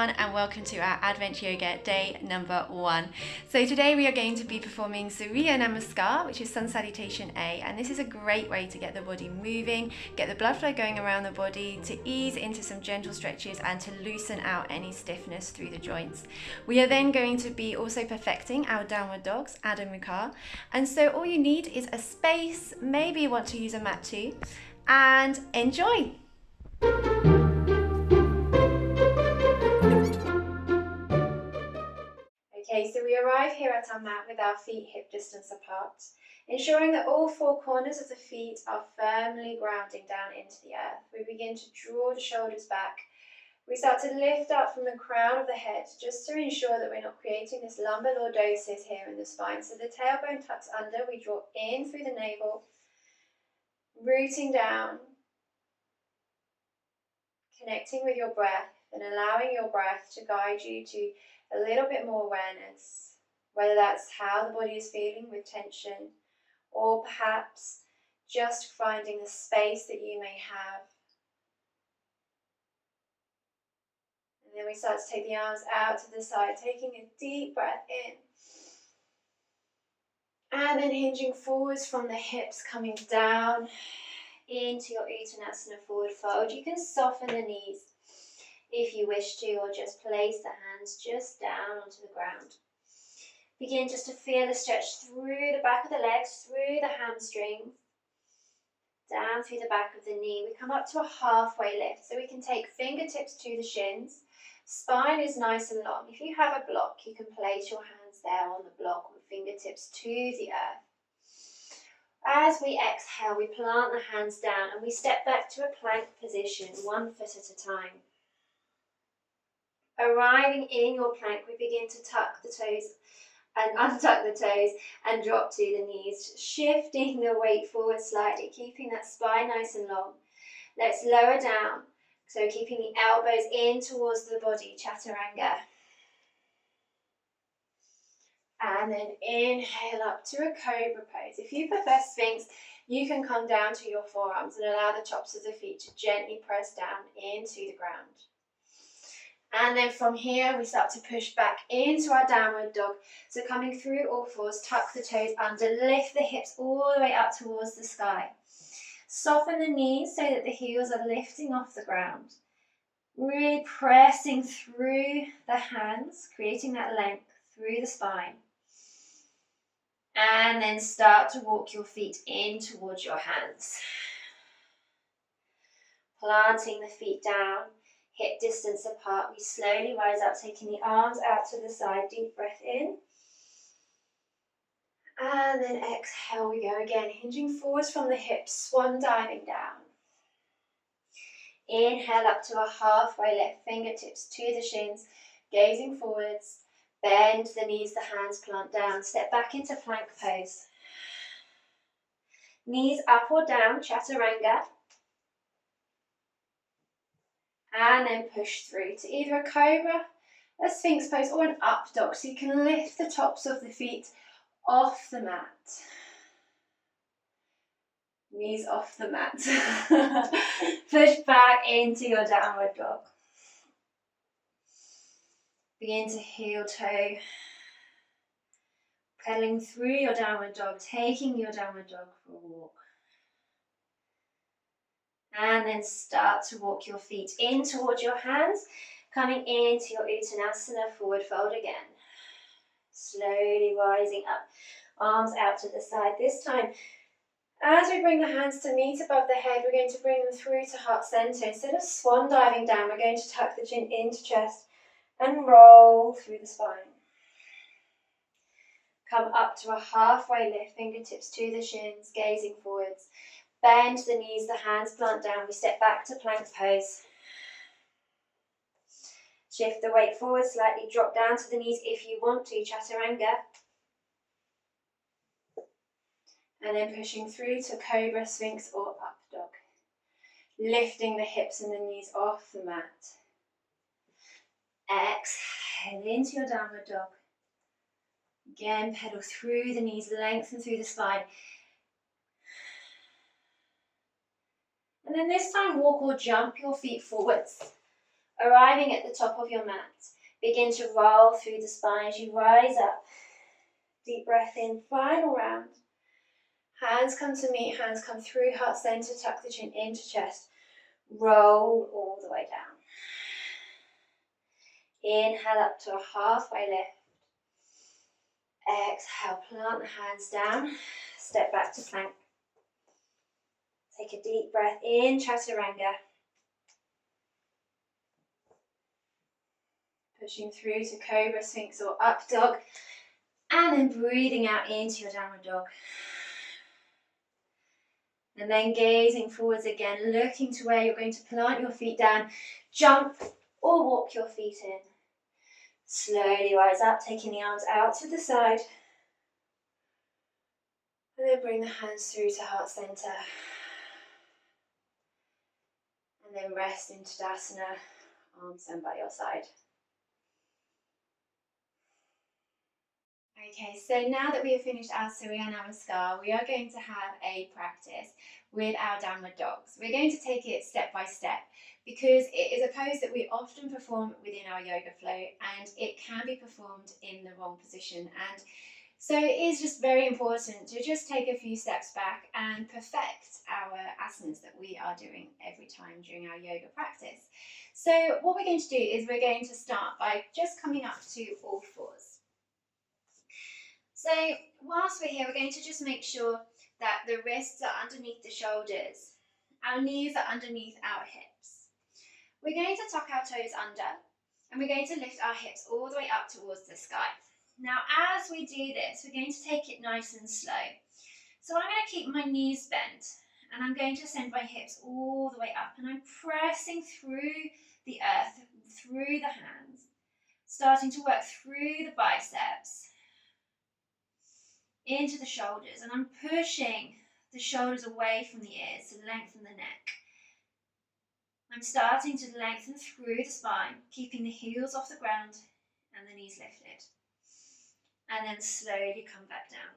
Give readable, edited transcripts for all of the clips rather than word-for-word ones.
everyone, and welcome to our Advent Yoga day number 1. So today we are going to be performing Surya Namaskar, which is Sun Salutation A, and this is a great way to get the body moving, get the blood flow going around the body, to ease into some gentle stretches and to loosen out any stiffness through the joints. We are then going to be also perfecting our downward dogs, Adho Mukha, and so all you need is a space, maybe you want to use a mat too, and enjoy! Okay, so we arrive here at our mat with our feet hip distance apart, ensuring that all 4 corners of the feet are firmly grounding down into the earth. We begin to draw the shoulders back. We start to lift up from the crown of the head just to ensure that we're not creating this lumbar lordosis here in the spine. So the tailbone tucks under, we draw in through the navel, rooting down, connecting with your breath and allowing your breath to guide you to a little bit more awareness, whether that's how the body is feeling with tension, or perhaps just finding the space that you may have. And then we start to take the arms out to the side, taking a deep breath in. And then hinging forwards from the hips, coming down into your Uttanasana forward fold. You can soften the knees if you wish to, or just place the hands just down onto the ground. Begin just to feel the stretch through the back of the legs, through the hamstring, down through the back of the knee. We come up to a halfway lift, so we can take fingertips to the shins. Spine is nice and long. If you have a block, you can place your hands there on the block with fingertips to the earth. As we exhale, we plant the hands down and we step back to a plank position, 1 foot at a time. Arriving in your plank, we begin to tuck the toes and untuck the toes and drop to the knees, shifting the weight forward slightly, keeping that spine nice and long. Let's lower down, so keeping the elbows in towards the body, chaturanga. And then inhale up to a cobra pose. If you prefer Sphinx, you can come down to your forearms and allow the tops of the feet to gently press down into the ground. And then from here, we start to push back into our downward dog. So coming through all fours, tuck the toes under, lift the hips all the way up towards the sky. Soften the knees so that the heels are lifting off the ground. Really pressing through the hands, creating that length through the spine. And then start to walk your feet in towards your hands. Planting the feet down, hip distance apart. We slowly rise up, taking the arms out to the side. Deep breath in. And then exhale, we go again. Hinging forwards from the hips, swan diving down. Inhale up to a halfway lift, fingertips to the shins, gazing forwards. Bend the knees, the hands plant down. Step back into plank pose. Knees up or down, chaturanga. And then push through to either a cobra, a sphinx pose, or an up dog. So you can lift the tops of the feet off the mat. Knees off the mat. Push back into your downward dog. Begin to heel toe. Pedaling through your downward dog, taking your downward dog for a walk. And then start to walk your feet in towards your hands, coming into your Uttanasana forward fold again. Slowly rising up, arms out to the side. This time, as we bring the hands to meet above the head, we're going to bring them through to heart center. Instead of swan diving down, we're going to tuck the chin into chest and roll through the spine. Come up to a halfway lift, fingertips to the shins, gazing forwards. Bend the knees, the hands plant down. We step back to plank pose. Shift the weight forward slightly, drop down to the knees if you want to, chaturanga. And then pushing through to cobra, sphinx, or up dog. Lifting the hips and the knees off the mat. Exhale into your downward dog. Again, pedal through the knees, lengthen through the spine. And then this time, walk or jump your feet forwards. Arriving at the top of your mat, begin to roll through the spine as you rise up. Deep breath in, final round. Hands come to meet, hands come through heart center, tuck the chin into chest. Roll all the way down. Inhale up to a halfway lift. Exhale, plant the hands down. Step back to plank. Take a deep breath in, chaturanga. Pushing through to cobra, sphinx or up dog. And then breathing out into your downward dog. And then gazing forwards again, looking to where you're going to plant your feet down, jump or walk your feet in. Slowly rise up, taking the arms out to the side. And then bring the hands through to heart center. And then rest into Tadasana, arms stand by your side. Okay, so now that we have finished our Surya Namaskar, we are going to have a practice with our downward dogs. We're going to take it step by step because it is a pose that we often perform within our yoga flow and it can be performed in the wrong position. And so it is just very important to just take a few steps back and perfect our asanas that we are doing every time during our yoga practice. So what we're going to do is we're going to start by just coming up to all fours. So whilst we're here, we're going to just make sure that the wrists are underneath the shoulders, our knees are underneath our hips. We're going to tuck our toes under and we're going to lift our hips all the way up towards the sky. Now as we do this, we're going to take it nice and slow. So I'm going to keep my knees bent and I'm going to send my hips all the way up and I'm pressing through the earth, through the hands, starting to work through the biceps, into the shoulders, and I'm pushing the shoulders away from the ears to lengthen the neck. I'm starting to lengthen through the spine, keeping the heels off the ground and the knees lifted. And then slowly come back down.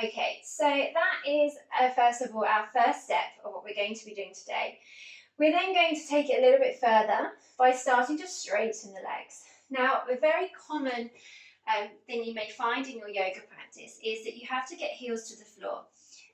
Okay, so that is first of all our first step of what we're going to be doing today. We're then going to take it a little bit further by starting to straighten the legs. Now, a very common thing you may find in your yoga practice is that you have to get heels to the floor.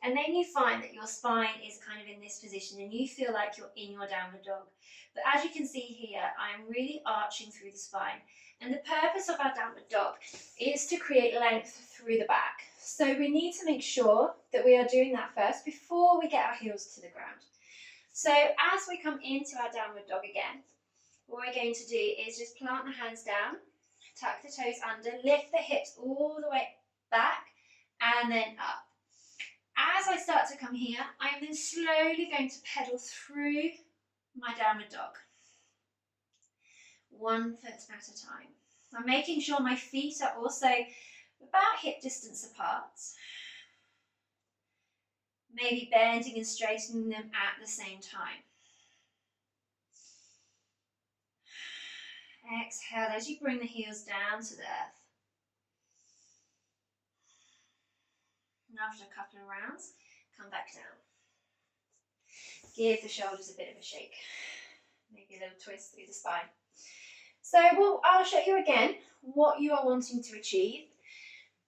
And then you find that your spine is kind of in this position and you feel like you're in your downward dog. But as you can see here, I'm really arching through the spine. And the purpose of our downward dog is to create length through the back. So we need to make sure that we are doing that first before we get our heels to the ground. So as we come into our downward dog again, what we're going to do is just plant the hands down, tuck the toes under, lift the hips all the way back and then up. As I start to come here, I'm then slowly going to pedal through my downward dog. 1 foot at a time. I'm making sure my feet are also about hip distance apart. Maybe bending and straightening them at the same time. Exhale as you bring the heels down to the earth. And after a couple of rounds, come back down. Give the shoulders a bit of a shake. Maybe a little twist through the spine. So I'll show you again what you are wanting to achieve.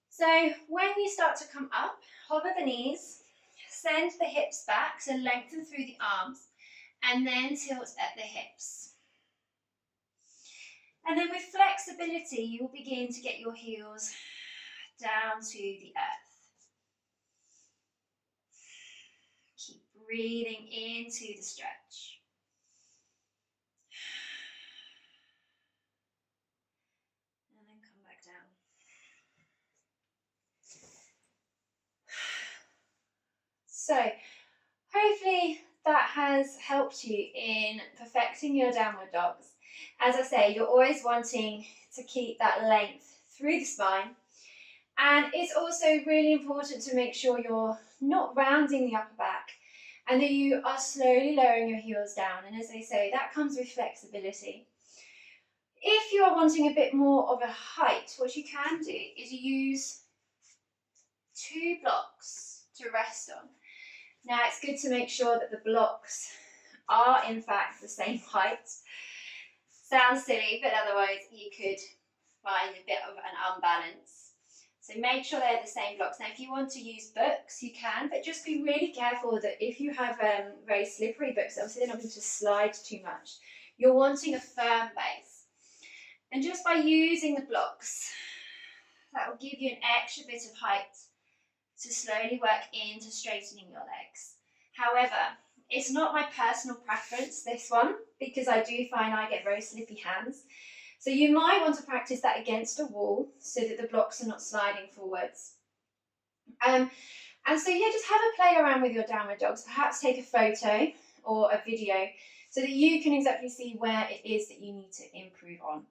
So when you start to come up, hover the knees, send the hips back, so lengthen through the arms, and then tilt at the hips. And then with flexibility, you will begin to get your heels down to the earth. Keep breathing into the stretch. And then come back down. So, hopefully that has helped you in perfecting your downward dogs. As I say, you're always wanting to keep that length through the spine. And it's also really important to make sure you're not rounding the upper back and that you are slowly lowering your heels down. And as I say, that comes with flexibility. If you are wanting a bit more of a height, what you can do is use 2 blocks to rest on. Now it's good to make sure that the blocks are in fact the same height. Sounds silly, but otherwise you could find a bit of an unbalance. So make sure they're the same blocks. Now if you want to use books, you can, but just be really careful that if you have very slippery books, obviously they're not going to slide too much. You're wanting a firm base. And just by using the blocks, that will give you an extra bit of height to slowly work into straightening your legs. However, it's not my personal preference, this one, because I do find I get very slippy hands. So you might want to practice that against a wall so that the blocks are not sliding forwards. And so yeah, just have a play around with your downward dogs. Perhaps take a photo or a video so that you can exactly see where it is that you need to improve on.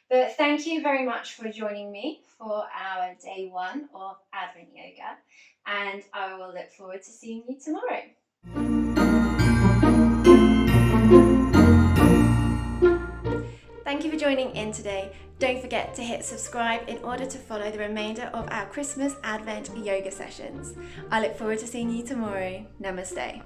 But thank you very much for joining me for our day 1 of Advent Yoga, and I will look forward to seeing you tomorrow. Thank you for joining in today. Don't forget to hit subscribe in order to follow the remainder of our Christmas Advent Yoga sessions. I look forward to seeing you tomorrow. Namaste.